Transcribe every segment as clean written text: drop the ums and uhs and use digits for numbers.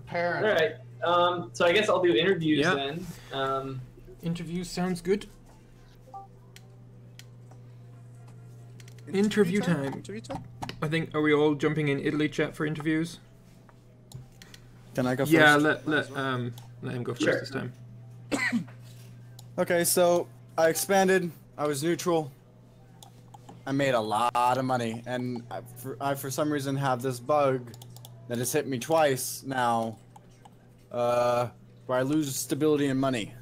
Apparently. All right. So I guess I'll do interviews then. Interviews sounds good. Interview time. Interview time? I think, are we all jumping in Italy chat for interviews? Can I go first? Yeah, let him go first this time. Okay, so I expanded. I was neutral. I made a lot of money, and I for some reason have this bug that has hit me twice now, where I lose stability and money,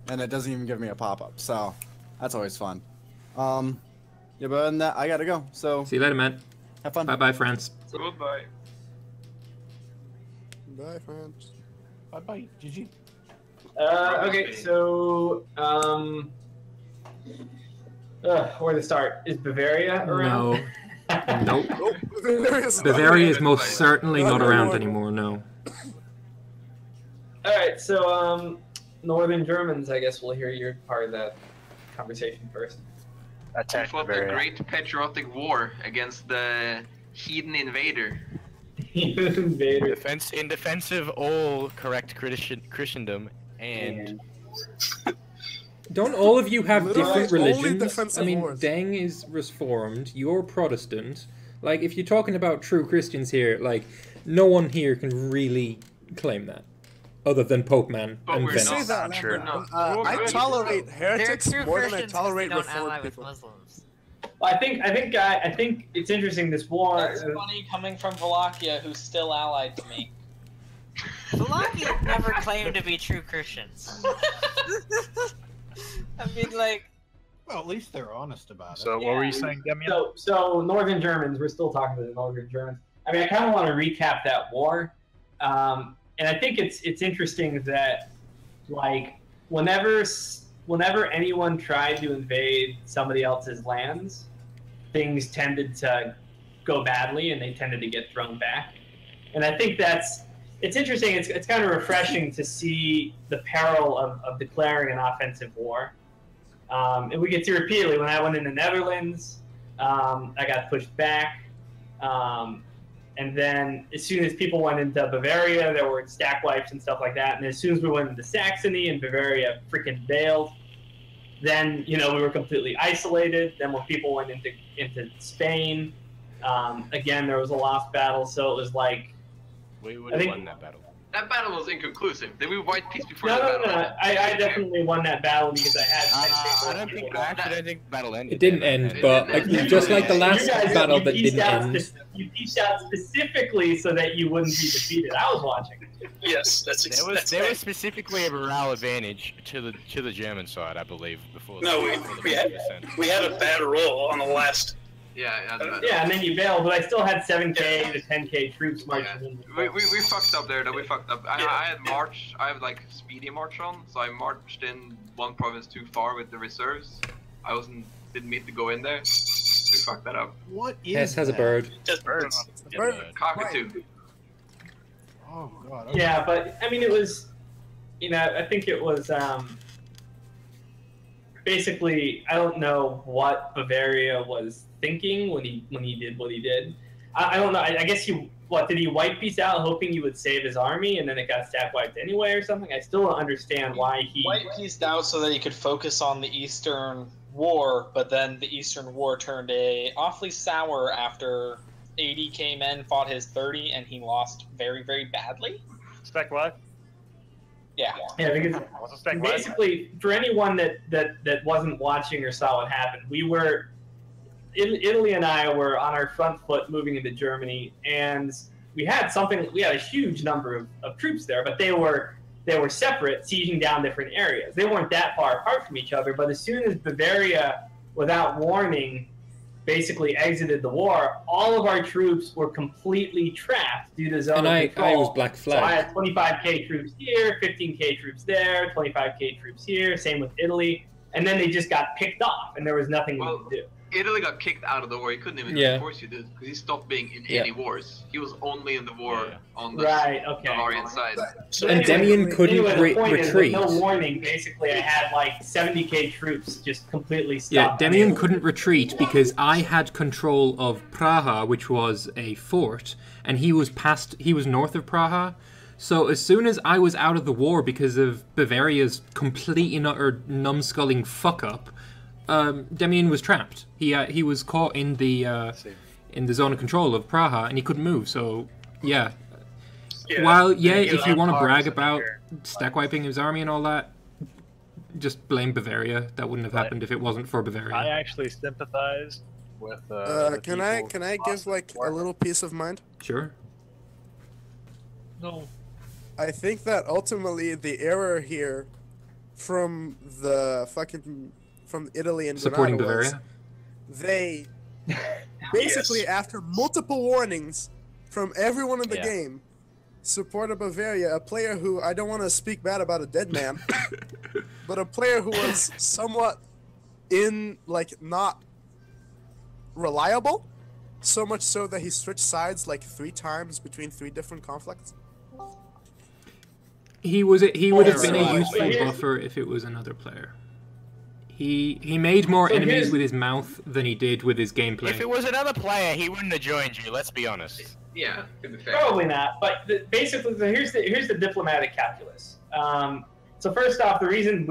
and it doesn't even give me a pop-up. So that's always fun. Yeah, but other than that, I gotta go. So see you later, man. Have fun. Bye, bye, friends. Goodbye. Bye, friends. Bye, bye. GG. Okay, so where to start? Is Bavaria around? No. Nope. Nope. Bavaria is most certainly not around anymore. No. All right, so Northern Germans. I guess we'll hear your part of that conversation first. We fought the Great Patriotic War against the heathen invader. Invader. In defense of all correct Christendom and... Don't all of you have Literally different only religions? defensive I mean, wars. Deng is Reformed, you're Protestant. Like, if you're talking about true Christians here, like, no one here can really claim that. Other than Pope Man But and we're Venice. Say that, True. Lambert. No. I tolerate heretics They're true more than I Christians 'cause tolerate they don't ally Reformed with people. Muslims. Well, I think it's interesting this war. That's funny coming from Wallachia, who's still allied to me. Wallachia never claimed to be true Christians. I mean, like... Well, at least they're honest about it. So what were you saying, Demian? So Northern Germans. We're still talking to the Northern Germans. I mean, I kind of want to recap that war, and I think it's interesting that, like, whenever anyone tried to invade somebody else's lands, things tended to go badly and they tended to get thrown back. And I think it's interesting. It's kind of refreshing to see the peril of declaring an offensive war. And we get to repeatedly, when I went in the Netherlands, I got pushed back. And then as soon as people went into Bavaria, there were stack wipes and stuff like that. And as soon as we went into Saxony and Bavaria freaking bailed, then, we were completely isolated. Then when people went into Spain, again, there was a lost battle. So it was like... We would have won that battle. That battle was inconclusive. Did we white peace before No, the battle? I definitely won that battle because I had... I don't think the battle ended. It didn't end, but just like the last battle that didn't end. You pieced out specifically so that you wouldn't be defeated. I was watching. Yes, There was specifically a morale advantage to the German side, I believe, before. No, we had a bad roll on the last. Yeah, and then you bailed, but I still had 7K to 10K troops marching in. We fucked up there, though. We fucked up. I had like speedy march on, so I marched in one province too far with the reserves. Didn't mean to go in there. We fucked that up. What is Hess has a bird. Just birds. Cockatoo. Oh god. Okay. Yeah, but I mean, it was, I think it was basically, I don't know what Bavaria was thinking when he did what he did. I don't know. I guess did he white piece out hoping you would save his army and then it got stack wiped anyway or something? I still don't understand why he white pieced out so that he could focus on the Eastern War, but then the Eastern War turned awfully sour after 80K men fought his 30 and he lost very, very badly. Stack what? Yeah, because basically, for anyone that wasn't watching or saw what happened, Italy and I were on our front foot moving into Germany, and we had a huge number of troops there, but they were separate, sieging down different areas. They weren't that far apart from each other, but as soon as Bavaria, without warning, basically exited the war, all of our troops were completely trapped due to zone control. I was black flag. So I had 25K troops here, 15K troops there, 25K troops here, same with Italy, and then they just got picked off, and there was nothing we could do. Italy got kicked out of the war. He couldn't even of course he did, because he stopped being in any wars. He was only in the war on the Bavarian side. And Demian couldn't retreat. No warning, basically, I had like 70K troops just completely stopped. Yeah, Demian couldn't retreat because I had control of Praha, which was a fort, and he was north of Praha. So as soon as I was out of the war because of Bavaria's complete and utter numbskulling fuck up, Demian was trapped. He was caught in the zone of control of Praha, and he couldn't move. So yeah. While if you want to brag about stack wiping his army and all that, just blame Bavaria. That wouldn't have happened if it wasn't for Bavaria. I actually sympathized with. Can I give like a little peace of mind? Sure. No. I think that ultimately the error here from Italy and supporting Granada Bavaria. They basically after multiple warnings from everyone in the game supported Bavaria, a player who I don't want to speak bad about a dead man, but a player who was somewhat not reliable, so much so that he switched sides like 3 times between 3 different conflicts. He would have been a useful buffer if it was another player. He made more enemies with his mouth than he did with his gameplay. If it was another player, he wouldn't have joined you. Let's be honest. Yeah, to be fair. Probably not. But basically, here's the diplomatic calculus. So first off, the reason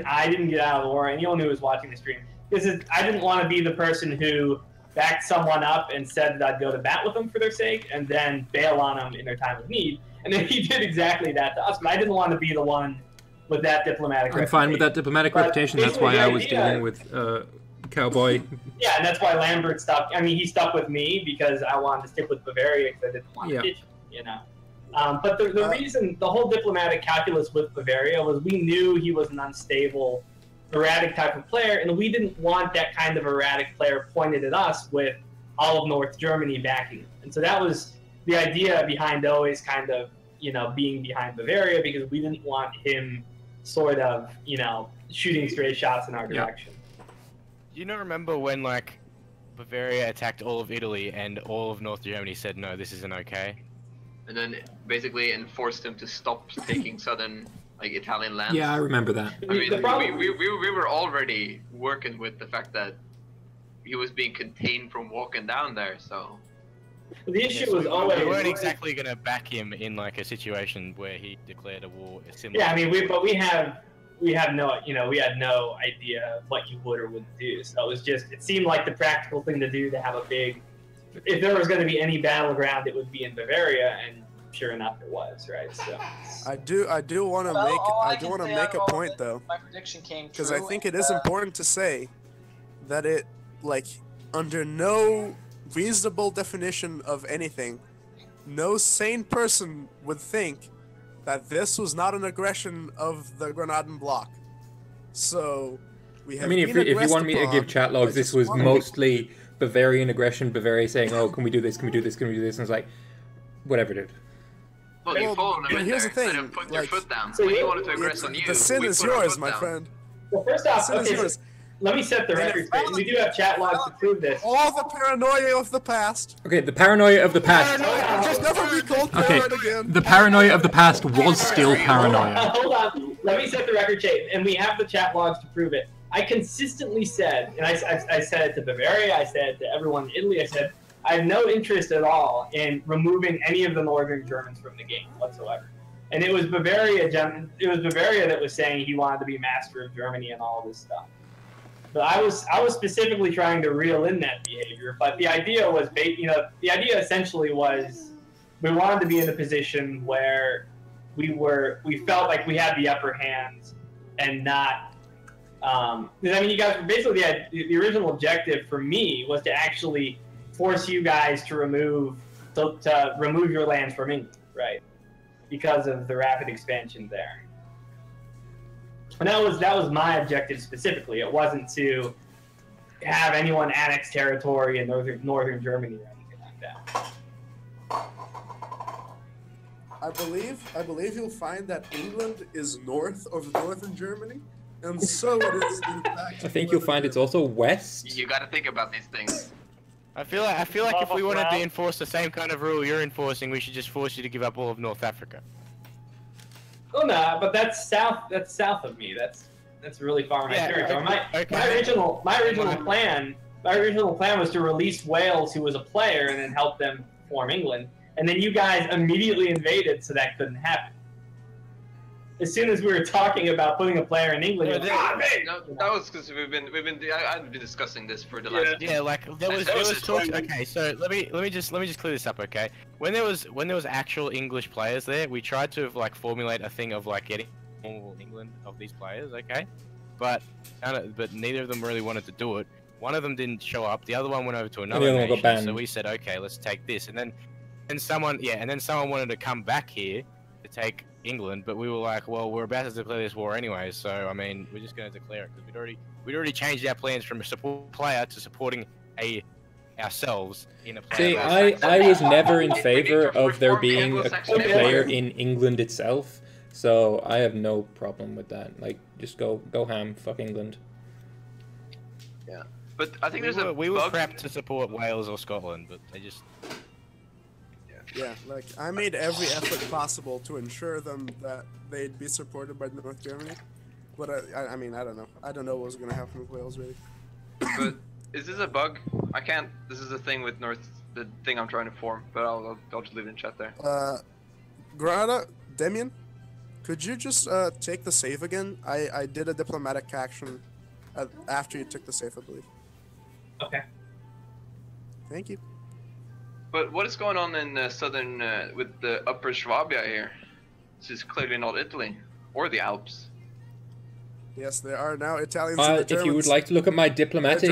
I didn't get out of the war, and anyone who was watching the stream, is I didn't want to be the person who backed someone up and said that I'd go to bat with them for their sake, and then bail on them in their time of need. And then he did exactly that to us. But I didn't want to be the one with that diplomatic reputation. I'm fine with that diplomatic reputation. That's why I was dealing with Cowboy. Yeah, and that's why Lambert stuck. I mean, he stuck with me because I wanted to stick with Bavaria because I didn't want to ditch him, you know. But the reason, the whole diplomatic calculus with Bavaria was we knew he was an unstable, erratic type of player, and we didn't want that kind of erratic player pointed at us with all of North Germany backing him. And so that was the idea behind always kind of, being behind Bavaria, because we didn't want him sort of, shooting stray shots in our direction. You remember when, Bavaria attacked all of Italy and all of North Germany said, no, this isn't okay? And then basically enforced him to stop taking southern, Italian lands. Yeah, I remember that. I mean, we were already working with the fact that he was being contained from walking down there, so... The issue was always... We weren't exactly going to back him in, a situation where he declared a war similar... Yeah, I mean, we had no idea what you would or wouldn't do. So it seemed like the practical thing to do to have a big, if there was going to be any battleground, it would be in Bavaria, and sure enough, it was, right? So I do want to make a point though. My prediction came true. Because I think it is important to say that it, under no reasonable definition of anything, no sane person would think that this was not an aggression of the Granadan bloc. So, we have. I mean, if you want me to give chat logs, this was mostly Bavarian aggression. Bavaria saying, "Oh, can we do this? Can we do this? Can we do this?" And it's like, whatever, dude. Well, you followed them in here's there. the thing, Let him put your foot down. So When he wanted to aggress on you, the sin we is put our yours, foot my down. friend. Well, first off, The sin is okay, yours. let me set the record straight. We do have chat logs to prove this. All the paranoia of the past. Okay, the paranoia of the past. Just never be called Okay, paranoid again. the paranoia of the past was still paranoia. Hold on. Let me set the record straight, and we have the chat logs to prove it. I consistently said, and I said it to Bavaria, I said it to everyone in Italy, I said, I have no interest at all in removing any of the northern Germans from the game whatsoever. And it was Bavaria that was saying he wanted to be master of Germany and all this stuff. But I was specifically trying to reel in that behavior. But the idea was, the idea essentially was we wanted to be in a position where we felt like we had the upper hand and not. I mean, you guys were basically the original objective for me was to actually force you guys to remove your lands from England, right? Because of the rapid expansion there. And that was my objective specifically. It wasn't to have anyone annex territory in northern Germany or anything like that. I believe you'll find that England is north of northern Germany, and so it is in fact. I think you'll find it's also west. You gotta think about these things. I feel like if we wanted to enforce the same kind of rule you're enforcing, we should just force you to give up all of North Africa. Well, no, but that's south. That's south of me. That's really far in my territory. My original plan was to release Wales, who was a player, and then help them form England. and then you guys immediately invaded, so that couldn't happen. As soon as we were talking about putting a player in England, that was because I've been discussing this for the last. Yeah, like there was talk. Okay, so let me just clear this up, okay? When there was actual English players there, we tried to like formulate a thing of like getting normal England of these players, okay? But neither of them really wanted to do it. One of them didn't show up. The other one went over to another nation. So we said, okay, let's take this, and then someone wanted to come back here to take England, but we were like, well, we're about to declare this war anyway, so I mean, we're just going to declare it because we'd already changed our plans from a support player to supporting ourselves in a player. See, I was never in favor of there being a player in England itself, so I have no problem with that. Like, just go ham, fuck England. Yeah, but I think we were prepped to support Wales or Scotland, but they just. Yeah, like, I made every effort possible to ensure them that they'd be supported by North Germany. But I mean, I don't know. I don't know what was going to happen with Wales, really. But is this a bug? I can't. This is a thing with the thing I'm trying to form, but I'll just leave it in chat there. Grada, Demian, could you just take the save again? I did a diplomatic action after you took the save, I believe. Okay. Thank you. But what is going on in southern, with the Upper Swabia here? This is clearly not Italy, or the Alps. Yes, there are now Italians and the Germans. If you would like to look at my diplomatic,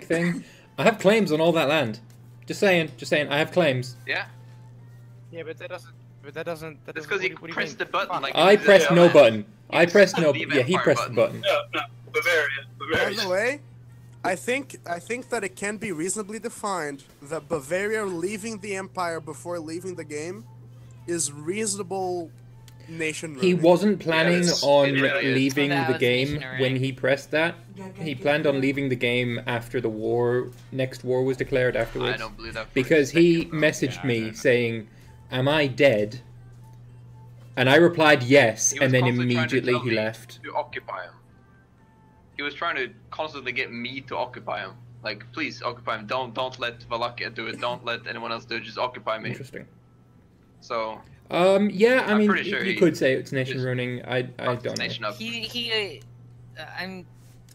thing, I have claims on all that land. Just saying, I have claims. Yeah. Yeah, but that doesn't. It's because you pressed the button. Like I pressed no button. I pressed no. Yeah, he pressed the button. No, Bavaria. By the way, I think that it can be reasonably defined that Bavaria leaving the Empire before leaving the game is reasonable nation ruling. He wasn't planning on leaving the game when he pressed that. He planned on leaving the game after the war, next war was declared afterwards. I don't believe that. Because he messaged me saying, "Am I dead?" And I replied yes, and then immediately he left. To occupy him. He was trying to constantly get me to occupy him. Like, please occupy him. Don't let Wallachia do it. Don't let anyone else do it. Just occupy me. Interesting. So. Yeah, I mean, sure you could say it's nation ruining. I don't know.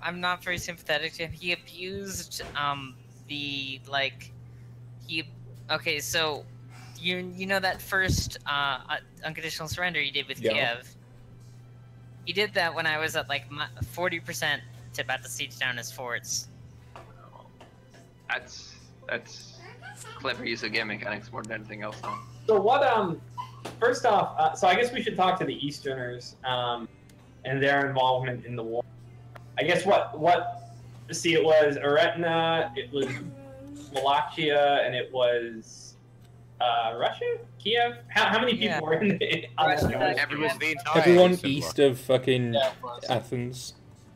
I'm not very sympathetic to him. He abused okay, so you know that first unconditional surrender you did with Kiev. He did that when I was at like 40% to about to siege down his forts. That's clever use of game mechanics more than anything else. Though. So what? First off, so I guess we should talk to the Easterners and their involvement in the war. I guess what? See, it was Aretna, it was Wallachia, and it was Russia, Kiev. How many people were in the? Everyone east of fucking Athens.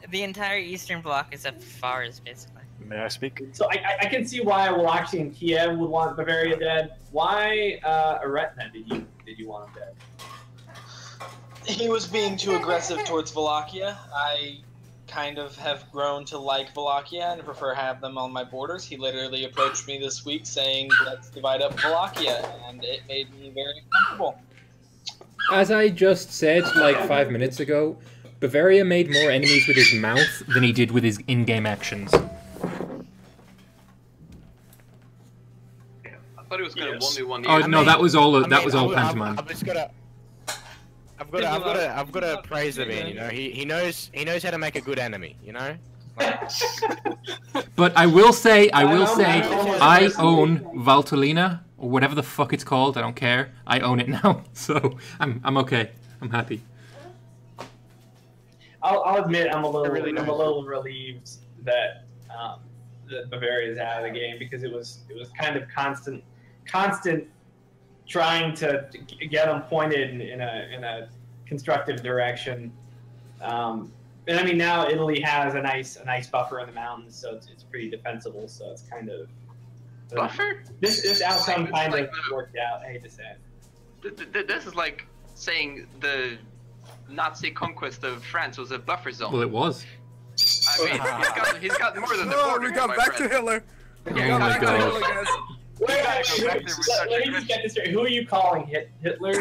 The entire Eastern Bloc is up Fars, basically. May I speak? So I can see why Wallachia and Kiev would want Bavaria dead. Why Aretna did you want him dead? He was being too aggressive towards Wallachia. I kind of have grown to like Wallachia and prefer to have them on my borders. He literally approached me this week saying, let's divide up Wallachia, and it made me very comfortable. As I just said like 5 minutes ago, Bavaria made more enemies with his mouth than he did with his in-game actions. I thought he was going to 1v1. Oh no, that was all pantomime. I've got to praise the man. You know, he knows how to make a good enemy. You know. Like... But I will say, I own Valtellina or whatever the fuck it's called. I don't care. I own it now, so I'm okay. I'm happy. I'll admit I'm a little relieved that Bavaria is out of the game because it was kind of constant trying to get them pointed in a constructive direction. And I mean now Italy has a nice buffer in the mountains, so it's pretty defensible. So it's kind of buffer. This outcome kind of worked out. I hate to say it. This is like saying the Nazi conquest of France was a buffer zone. Well, it was. I mean, he's got more than the Oh, border. we got back to Hitler. Oh my god. Wait, gotta go back to research let me just get this straight. Who are you calling Hitler?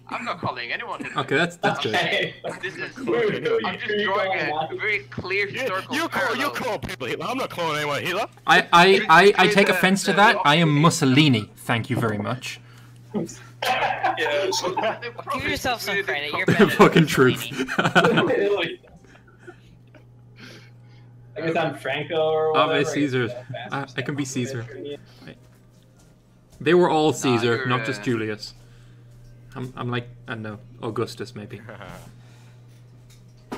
I'm not calling anyone Hitler. Okay, that's good. Okay. This is. Who are you I'm just drawing a calling very clear historical You parallel. call people Hitler. I'm not calling anyone Hitler. I take offense to that. I am Mussolini. Thank you very much. Yeah, so Give yourself some credit. You're better than Fucking Mussolini. truth. I guess I'm Franco or whatever. I'm Caesar. I can be Caesar. They were all Caesar, you're, not just Julius. I'm like, I don't know, Augustus maybe.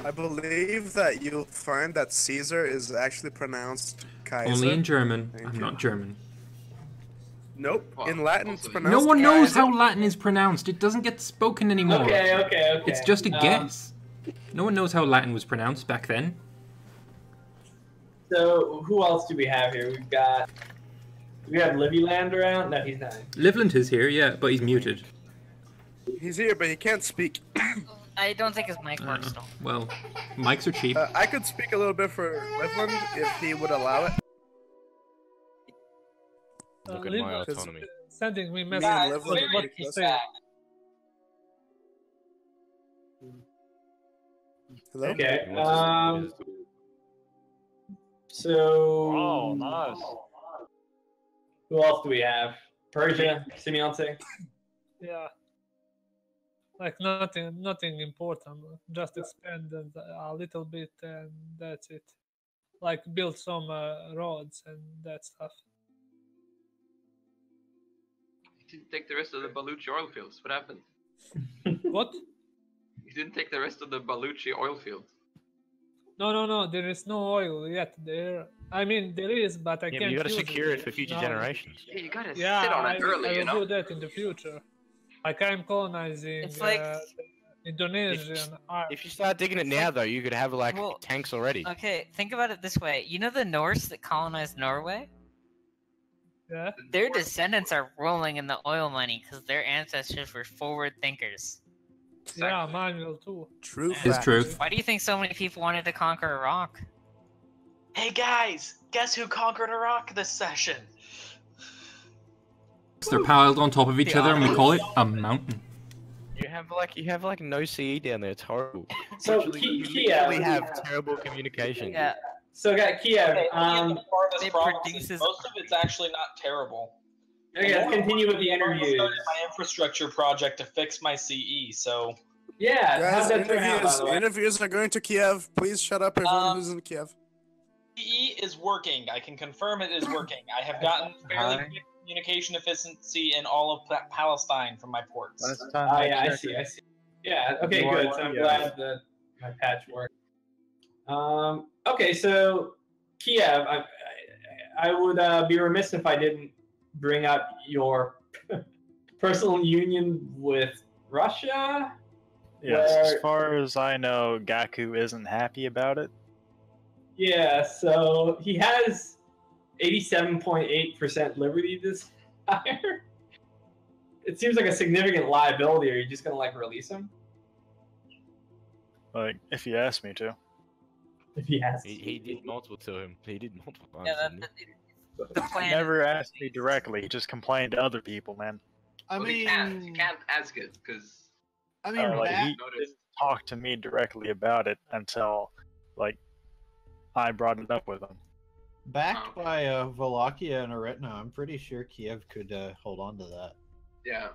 I believe that you'll find that Caesar is actually pronounced Kaiser. Only in German. Thank I'm you. not German. Nope. Well, in Latin, it's also- pronounced No one knows Kaiser. how Latin is pronounced. It doesn't get spoken anymore. Okay. It's just a guess. No one knows how Latin was pronounced back then. So who else do we have here? We have Livyland around? No, he's not. Livland is here, yeah, but he's muted. He's here, but he can't speak. I don't think his mic works though. Well, mics are cheap. I could speak a little bit for Livland if he would allow it. Look at my autonomy. Sending me Me and messages. Livland What are pretty to close. say? Hello? Okay. So. Oh, nice. Who else do we have? Persia, Simeonte. Yeah. Like nothing important. Just expand it a little bit and that's it. Like build some roads and that stuff. You didn't take the rest of the Baluchi oil fields. What happened? What? You didn't take the rest of the Baluchi oil fields. No. There is no oil yet there. I mean, there is, but I Yeah, can't. but you gotta use secure it for now. future generations. Yeah, you gotta Yeah, sit on I it early, will you know? do that in the future. Like I'm colonizing It's like- Indonesian. If you start digging it now, though, you could have like Well, tanks already. Okay, think about it this way. You know the Norse that colonized Norway? Yeah. Their descendants are rolling in the oil money because their ancestors were forward thinkers. Yeah, manual too. True. Is fact. truth. Why do you think so many people wanted to conquer Iraq? Hey guys, guess who conquered Iraq this session? They're piled on top of each other and we call it a mountain. You have like no CE down there. It's horrible. So Literally, you Kiev. literally have terrible communication. Yeah. So got Kiev. Okay, the farthest they province produces- is most of it's actually not terrible. Okay, let's continue with the I interviews. started my infrastructure project to fix my CE, so Yeah, how'd Guys, that turn out, by the way? interviews are going to Kiev. Please shut up, everyone who's in Kiev. CE is working. I can confirm it is working. I have gotten fairly Hi. good communication efficiency in all of Palestine from my ports. Last time Oh yeah, I see. Yeah, okay, More good. So I'm Kiev. glad that my patch worked. Okay, so Kiev, I would be remiss if I didn't bring up your personal union with Russia. Yes, where- as far as I know, Gaku isn't happy about it. Yeah, so he has 87.8% liberty desire. It seems like a significant liability. Are you just gonna like release him? Like, if you ask me to. If he has. He did multiple to him. He did multiple times. Yeah, didn't he? the plan. Never asked me directly. He just complained to other people, man. I Well, mean, you can't ask it, because... I mean, Like, back, he didn't talk to me directly about it until, like, I brought it up with him. backed by Wallachia and Aretna, I'm pretty sure Kiev could hold on to that. Yeah,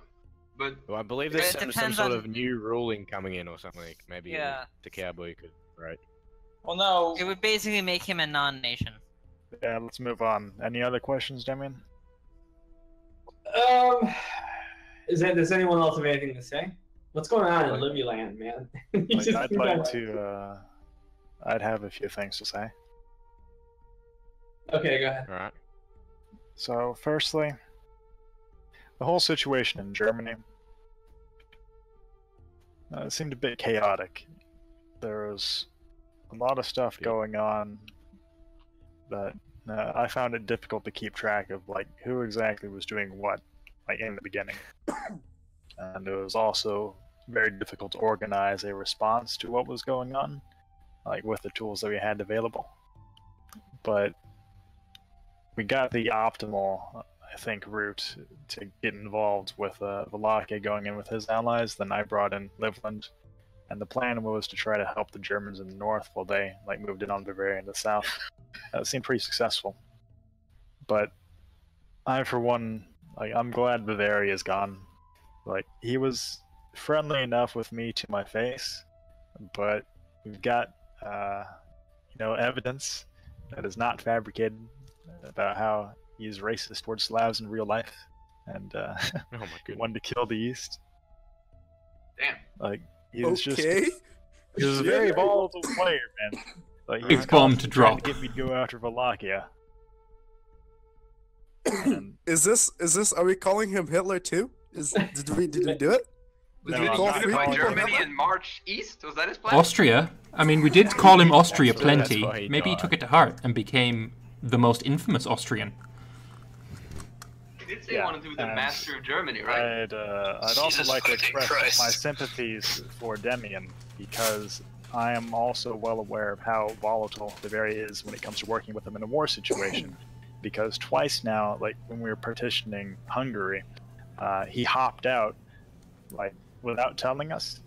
but... Well, I believe But there's it some depends sort on- of new ruling coming in or something. Maybe Yeah. the cowboy could, right? Well, no. It would basically make him a non-nation. Yeah, let's move on. Any other questions, Damien? Does anyone else have anything to say? What's going on in Livyland, man? You Like, just I'd seem like to, I'd have a few things to say. Okay, go ahead. All right. So, firstly, the whole situation in Germany seemed a bit chaotic. There was a lot of stuff going on that I found it difficult to keep track of, like, who exactly was doing what, like, in the beginning. And it was also very difficult to organize a response to what was going on, like, with the tools that we had available. But we got the optimal I think, route to get involved with Wallachia going in with his allies. Then I brought in Livland, and the plan was to try to help the Germans in the north while they moved in on Bavaria in the south. It seemed pretty successful. But I, for one, I'm glad Bavaria is gone. He was friendly enough with me to my face, but we've got evidence that is not fabricated about how he's racist towards Slavs in real life, and Oh my goodness. wanted to kill the East. Damn. He was Okay. he was a very volatile player, man. He Big was bomb to constantly trying drop. to get me to go after Wallachia. And Is this? Are we calling him Hitler too? Did we do it? No, Did he I'm call not free unify calling him Germany Hitler. and march east? Was that his plan? Austria. I mean, we did call him Austria That's plenty. why he Maybe he died. took it to heart and became the most infamous Austrian. He did say he Yeah, wanted to be the and master of Germany, right? I'd also Jesus like to fucking express Christ. my sympathies for Demian, because I am also well aware of how volatile Bavaria is when it comes to working with him in a war situation. Because twice now, when we were partitioning Hungary, he hopped out, without telling us,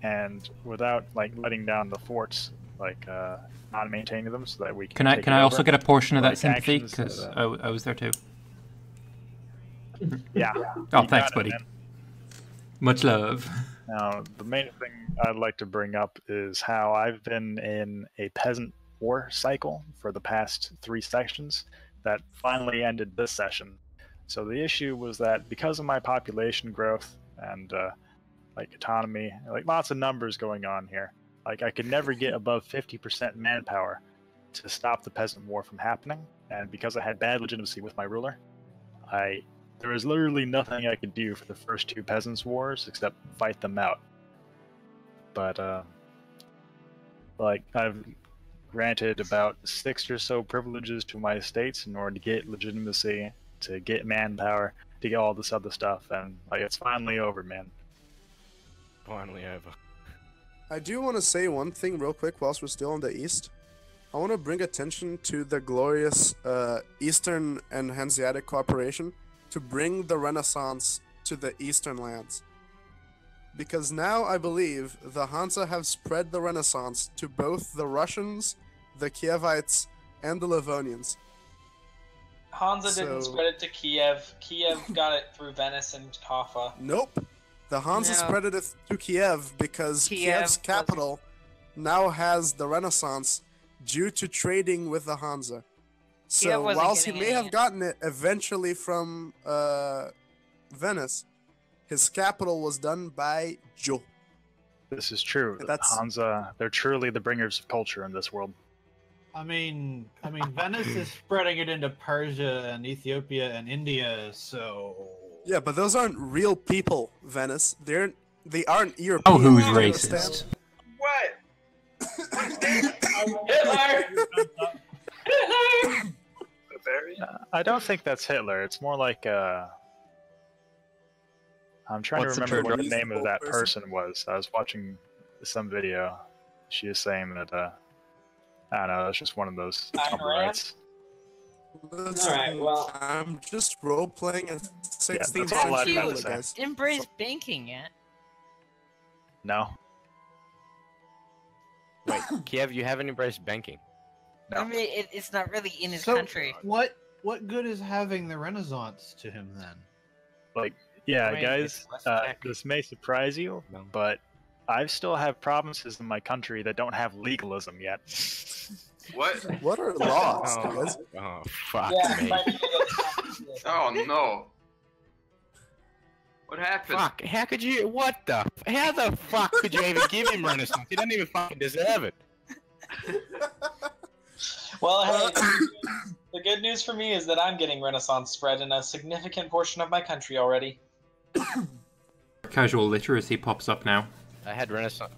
and without letting down the forts, not maintaining them so that we Can I take can it I also over. get a portion of that Like sympathy? actions Because that, I was there too. Yeah. Oh, you thanks, got it, buddy. man. Much love. Now, the main thing I'd like to bring up is how I've been in a peasant war cycle for the past 3 sections that finally ended this session. So the issue was that because of my population growth and autonomy, lots of numbers going on here, I could never get above 50% manpower to stop the peasant war from happening. And because I had bad legitimacy with my ruler, there was literally nothing I could do for the first 2 peasants' wars except fight them out. But I've granted about 6 or so privileges to my estates in order to get legitimacy, to get manpower, to get all this other stuff, and it's finally over, man. Finally over. I do want to say one thing real quick whilst we're still in the East. I want to bring attention to the glorious Eastern and Hanseatic cooperation to bring the Renaissance to the Eastern lands. Because now I believe the Hansa have spread the Renaissance to both the Russians, the Kievites, and the Livonians. Hansa didn't So- spread it to Kiev. Kiev got it through Venice and Kaffa. Nope. The Hansa No. spread it to Kiev because Kiev Kiev's capital now has the Renaissance due to trading with the Hansa. So wasn't whilst he getting may have any- gotten it eventually from Venice, his capital was done by Joe. This is true. That's- Hansa, they're truly the bringers of culture in this world. I mean, Venice is spreading it into Persia and Ethiopia and India, so. Yeah, but those aren't real people, Venice. They aren't European. Oh, who's you racist? understand? What? Hitler! Bavaria? I don't think that's Hitler. It's more like I'm trying What's to the remember what the German name of that person? person was. I was watching some video. She was saying that I don't know. It's just one of those Ayn Trump Rand? rights. Listen, Alright, well- I'm just role playing a 16th that's all I'd century have to ruler, say. guys. Embrace banking yet? No. Wait, Kiev, you haven't embraced banking. I mean, it's not really in his So, country. what good is having the Renaissance to him then? Yeah, Right, guys, it's less tech. this may surprise you, No. but I still have provinces in my country that don't have legalism yet. What? What are laws, Oh, guys? oh fuck Yeah, me. Oh no. What happened? Fuck, how could you, how the fuck could you even give him Renaissance? He doesn't even fucking deserve it. Well, hey, the good news for me is that I'm getting Renaissance spread in a significant portion of my country already. Casual literacy pops up now. I had Renaissance,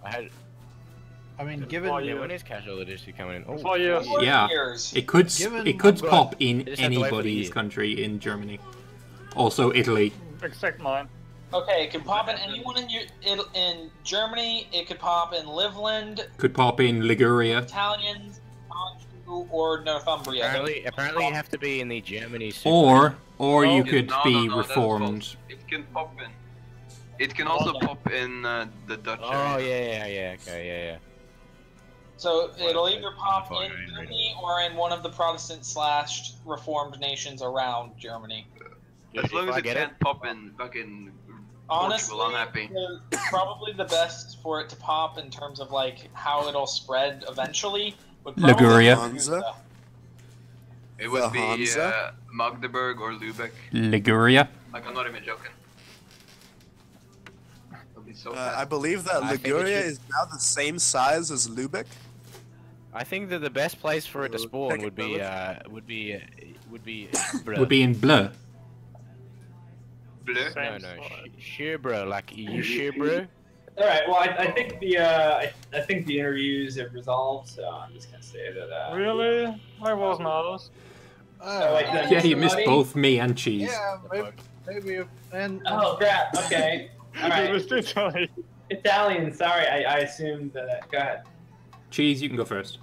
I mean, given yeah, when is casual literacy coming in? Oh, For you. Yeah. Years. It could Given- it could But pop in you just have to wait for the anybody's year. country in Germany. Also Italy. Except mine. Okay, it could pop in anyone in Germany. It could pop in Livland, Could pop in Liguria. Italians, Anjou, or Northumbria. apparently you have to be in the Germany. Or or you Yeah, could no, be no, no, that's reformed. false. It can pop in. It can also pop in the Dutch Oh area. yeah, okay, yeah. So it'll either pop fine, in I agree. Germany or in one of the Protestant/Reformed nations around Germany. As long as I it get can't pop in fucking Honestly, Portugal, I'm happy. probably the best for it to pop in terms of like how it'll spread eventually would probably Liguria. be Hansa. It would be Hansa? Magdeburg or Lübeck. Liguria. Like, I'm not even joking. That'd be so I fast. believe that I think it Liguria should- is now the same size as Lübeck. I think that the best place for it to spawn Check would it, be fellas. would be Would be in Bleu. Bleu? no Sherbro, like you Sherbro. All right. Well, I think I think the interviews have resolved, so I'm just gonna say that. Really? I was not. Yeah, you missed both me and Cheese. Yeah, maybe and Oh crap. Okay. All It right. was Italy. Italian. Sorry, I assumed that. Go ahead. Cheese, you can go first.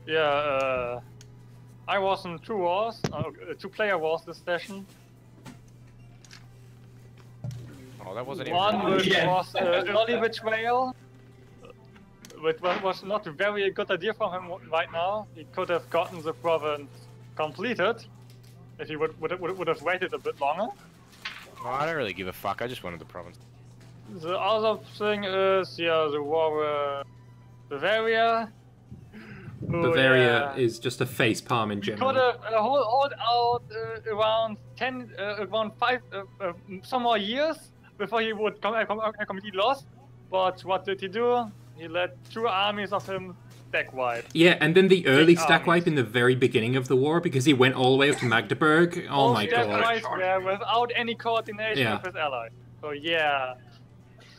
Yeah, I was in 2 wars, 2-player wars this session. Oh, that wasn't even. One which Yeah. was early betrayal, which was not a very good idea for him right now. He could have gotten the province completed if he would have waited a bit longer. Oh, I don't really give a fuck. I just wanted the province. The other thing is, yeah, the war with Bavaria. who, Bavaria is just a face palm in We could general. have hold out around 5, some more years before he would completely lost. But what did he do? He let 2 armies of him stack wipe. Yeah, and then the early Big stack wipe in the very beginning of the war because he went all the way up to Magdeburg. Oh All my stack god. wipes were without any coordination Yeah. with his allies. So yeah.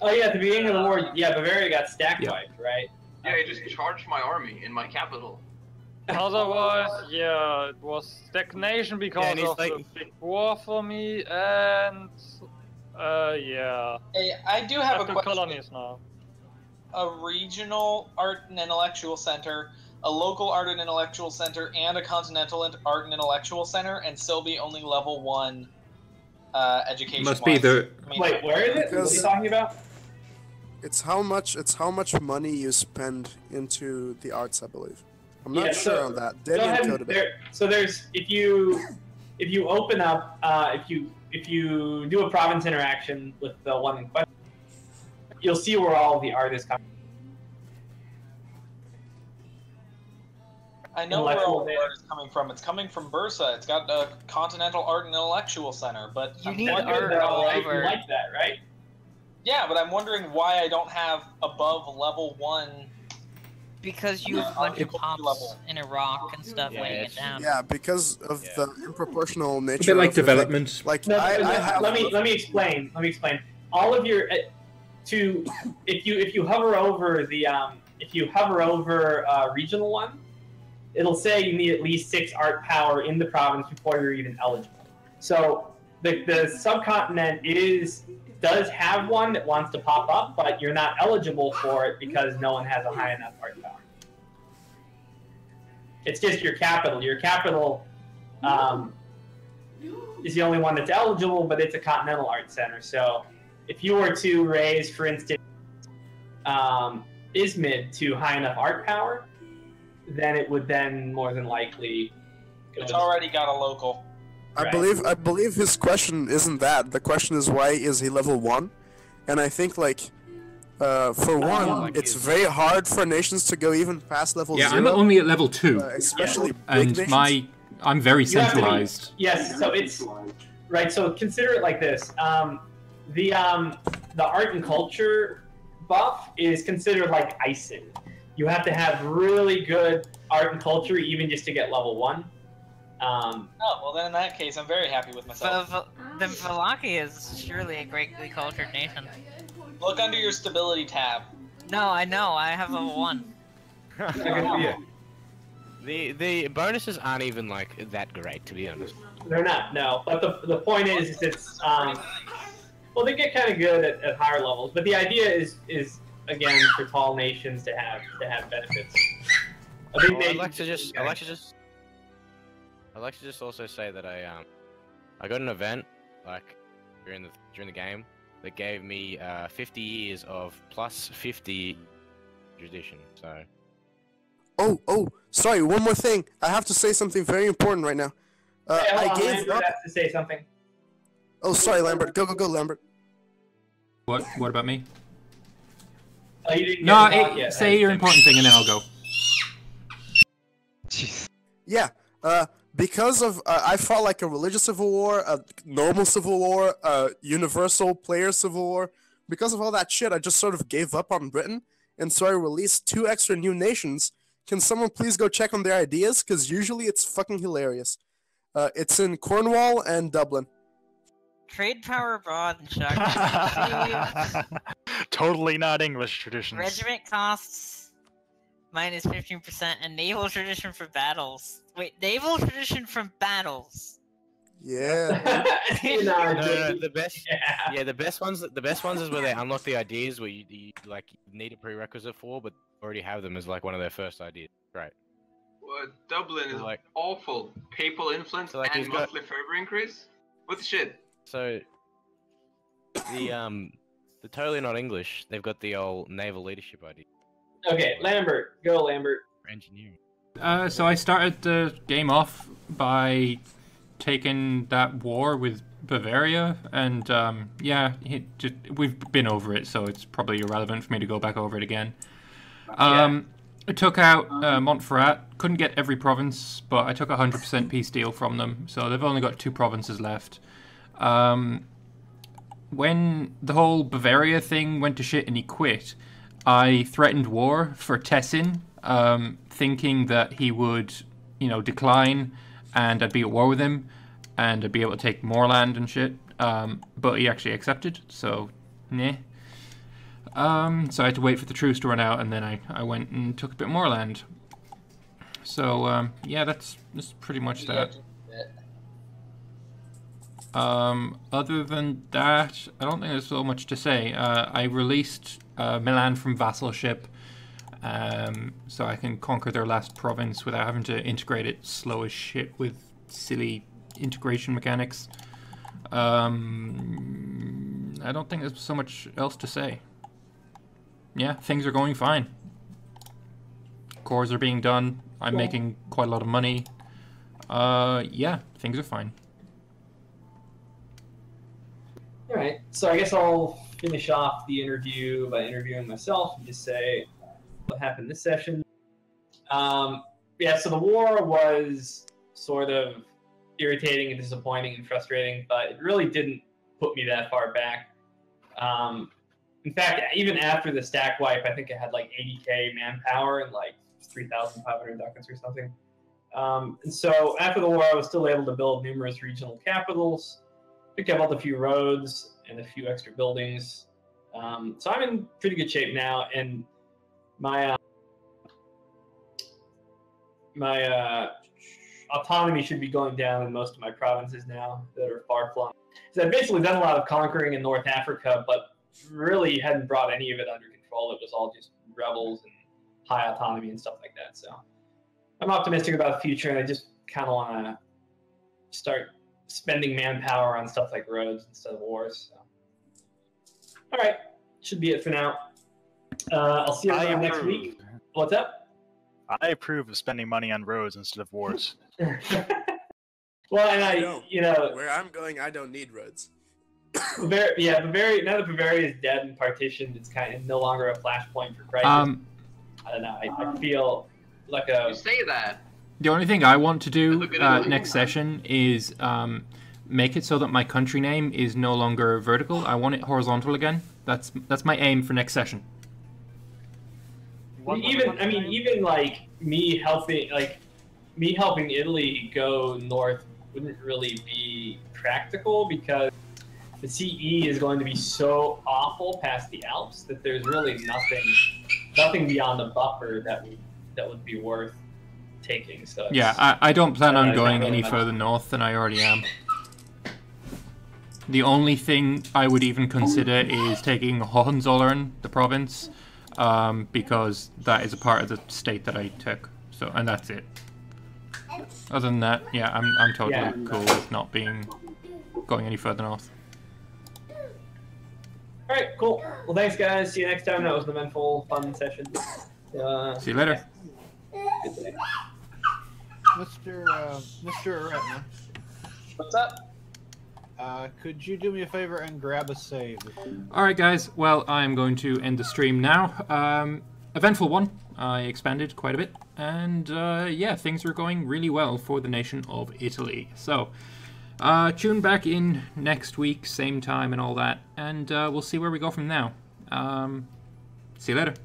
Oh yeah, at the beginning of the war, yeah, Bavaria got stack Yeah. wiped, right? Yeah, he just charged my army in my capital. Otherwise, yeah, it was stagnation because and he's of like- the big war for me, and yeah, Hey, I do have a after question. colonies now. A regional art and intellectual center, a local art and intellectual center, and a continental art and intellectual center, and still be only level 1 education. Must be the Wait, where is it? What are you Because- talking about? It's how much money you spend into the arts, I believe. I'm not Yeah, sure so- on that. Go Debbie ahead. encoded it. So there's if you open up if you do a province interaction with the one in question, you'll see where all the art is coming. I know where Intellectual all the data. art is coming from. It's coming from Bursa. It's got a Continental Art and Intellectual Center, but You I'm need wondering- art all Right? over. You like that, right? Yeah, but I'm wondering why I don't have above level 1. Because you have a bunch of pops level. in Iraq and stuff Yeah, weighing it it's- down. Yeah, because of Yeah. the improportional a nature bit like of it, development. Like, No, I have. let me explain. All of your if you hover over the regional one, it'll say you need at least 6 art power in the province before you're even eligible. So the subcontinent does have one that wants to pop up, but you're not eligible for it because no one has a high enough art power. It's just your capital. Your capital is the only one that's eligible, but it's a continental art center. So if you were to raise, for instance, Izmid to high enough art power, then it would then more than likely go It's to- already got a local. I believe his question isn't that. The question is why is he level 1? And I think for one, like it's he's- very hard for nations to go even past level Yeah, 0. I'm only at level 2, especially big and nations. I'm very You have to be- centralized. Yes, so it's right. So consider it like this: the art and culture buff is considered like icing. You have to have really good art and culture even just to get level 1. Oh, well then in that case, I'm very happy with myself. Then Wallachia is surely a greatly cultured nation. Look under your stability tab. No, I know. I have level 1. Yeah. The bonuses aren't even like that great, to be honest. They're not, no. But the point is it's well, they get kind of good at higher levels. But the idea is again for tall nations to have benefits. A big Well, nation- I like to just I'd like to just also say that I got an event like during the game that gave me 50 years of plus 50 tradition. So. Oh, sorry. One more thing. I have to say something very important right now. I gave Lambert up. has to say something. Oh, sorry, Lambert. Go, Lambert. What about me? Oh, you didn't No, get to talk yet. say your important thing and then I'll go. Yeah. Because of I fought like a religious civil war, a normal civil war, a universal player civil war. Because of all that shit, I just sort of gave up on Britain, and so I released 2 extra new nations. Can someone please go check on their ideas? Because usually it's fucking hilarious. It's in Cornwall and Dublin. Trade power abroad and shock. Totally not English traditions. Regiment costs minus 15% and naval tradition for battles. Wait, naval tradition from battles. Yeah. No, the best. Yeah, the best ones. The best ones is where they unlock the ideas where you like need a prerequisite for, but already have them as like one of their first ideas. Right. Well, Dublin is like awful. Papal influence and monthly fervor increase. What the shit? So the totally not English. They've got the old naval leadership idea. Okay, Lambert, go Lambert. Engineering. So I started the game off by taking that war with Bavaria, and yeah, we've been over it, so it's probably irrelevant for me to go back over it again. I took out Montferrat. Couldn't get every province, but I took 100% peace deal from them, so they've only got 2 provinces left. When the whole Bavaria thing went to shit and he quit, I threatened war for Tessin, thinking that he would, decline, and I'd be at war with him, and I'd be able to take more land and shit. But he actually accepted, so nah. So I had to wait for the truce to run out, and then I went and took a bit more land. So yeah, that's pretty much that. Other than that, I don't think there's so much to say. I released Milan from vassalship, so I can conquer their last province without having to integrate it slow as shit with silly integration mechanics. I don't think there's so much else to say. Yeah, things are going fine. Cores are being done. I'm making quite a lot of money. Yeah, things are fine. Alright, so I guess I'll finish off the interview by interviewing myself and just say what happened this session. Yeah, so the war was sort of irritating and disappointing and frustrating, but it really didn't put me that far back. In fact, even after the stack wipe, I think I had like 80k manpower and like 3,500 ducats or something. And so after the war, I was still able to build numerous regional capitals, picked up a few roads and a few extra buildings. So I'm in pretty good shape now, and my autonomy should be going down in most of my provinces now that are far-flung. So I've basically done a lot of conquering in North Africa, but really hadn't brought any of it under control. It was all just rebels and high autonomy and stuff like that. So I'm optimistic about the future, and I just kind of want to start spending manpower on stuff like roads instead of wars. So. All right, should be it for now. I'll see you around next week. What's up? I approve of spending money on roads instead of wars. Well, and where I'm going, I don't need roads. Bavaria, now that Bavaria is dead and partitioned, it's kind of no longer a flashpoint for crisis. I don't know. I feel like a. You say that. The only thing I want to do next session is make it so that my country name is no longer vertical. I want it horizontal again. That's my aim for next session. Even like me helping Italy go north wouldn't really be practical, because the CE is going to be so awful past the Alps that there's really nothing beyond the buffer that would be worth taking. So yeah, I don't plan on going any further north than I already am. The only thing I would even consider is taking Hohenzollern, the province, because that is a part of the state that I took. So, and that's it. Other than that, yeah, I'm totally Yeah. cool with not going any further north. All right, cool. Well, thanks, guys. See you next time. That was an eventful, fun session. See you later. Good day. Mr. Aretna, What's up? could you do me a favor and grab a save? Alright guys, well I'm going to end the stream now. Eventful one, I expanded quite a bit, and yeah, things are going really well for the nation of Italy. So, tune back in next week, same time and all that, and we'll see where we go from now. See you later.